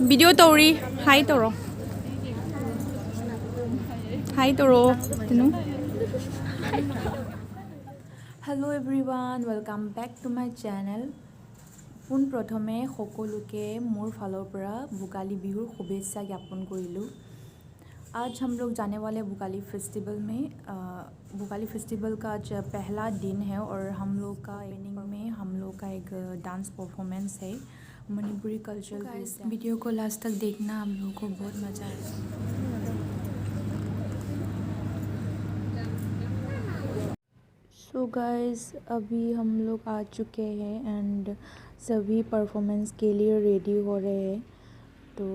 Video tawri hi tawro tinu. Hello everyone, welcome back to my channel. পোন প্ৰথমে সকলোকে মোৰ ফালৰ পৰা ভোগালী বিহুৰ শুভেচ্ছা জ্ঞাপন কৰিলোঁ। आज हम लोग जाने वाले भोगाली फेस्टिवल में भोगाली फेस्टिवल का आज पहला दिन है और हम लोग का इवनिंग में हम लोग का एक डांस परफॉर्मेंस है मणिपुरी कल्चरल। वीडियो को लास्ट तक देखना, आप लोगों को बहुत मज़ा आएगा। सो गाइस अभी हम लोग आ चुके हैं एंड सभी परफॉर्मेंस के लिए रेडी हो रहे हैं, तो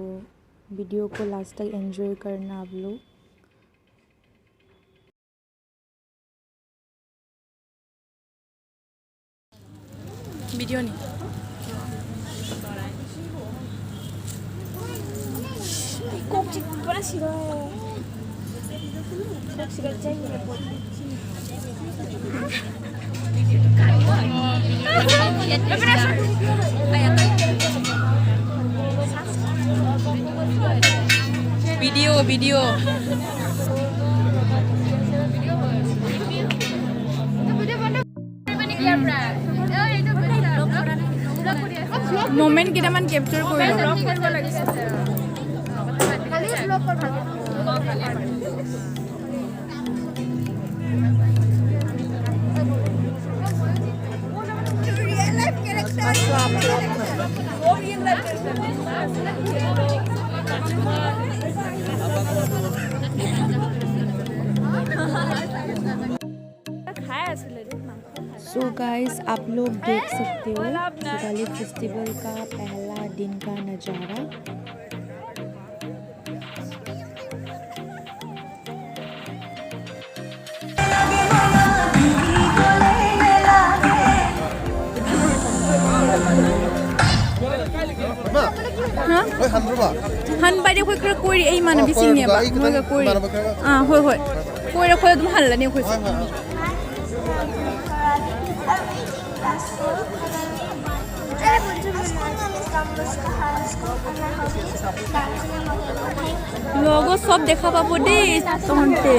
वीडियो को लास्ट तक एंजॉय करना आप लोग। वीडियो नहीं 꼭지 뿌라 싫어해. 꼭지가 짱이야. वीडियो मोमेंट केटामान कैप्चर करिलो। सो गाइस आप लोग देख सकते हो भोगाली फेस्टिवल का पहला दिन का नज़ारा। हन बाय देखो खरा कोरी ए माना बिसिंगने बा मोगा कोरी होय होय कोरी खोय तुम हल्ला ने खोय लोगो सब देखा पाबो दे तहनते।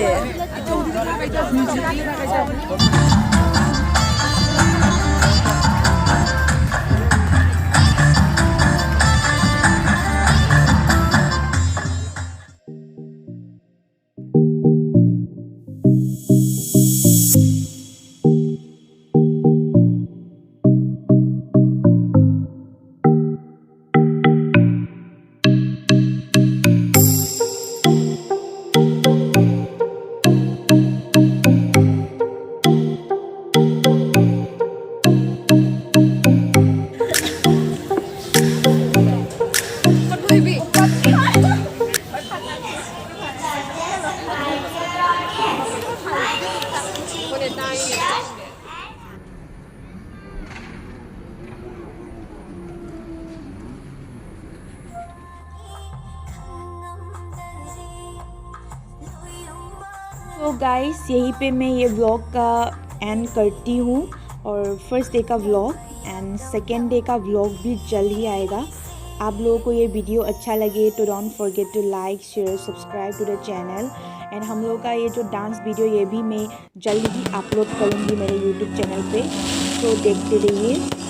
तो गाइस यहीं पे मैं ये व्लॉग का एंड करती हूँ और फर्स्ट डे का व्लॉग एंड सेकेंड डे का व्लॉग भी जल्द ही आएगा। आप लोगों को ये वीडियो अच्छा लगे तो don't forget to like share subscribe to the channel and हम लोग का ये जो डांस वीडियो ये भी मैं जल्द ही अपलोड करूँगी मेरे यूट्यूब चैनल पे, तो देखते रहिए।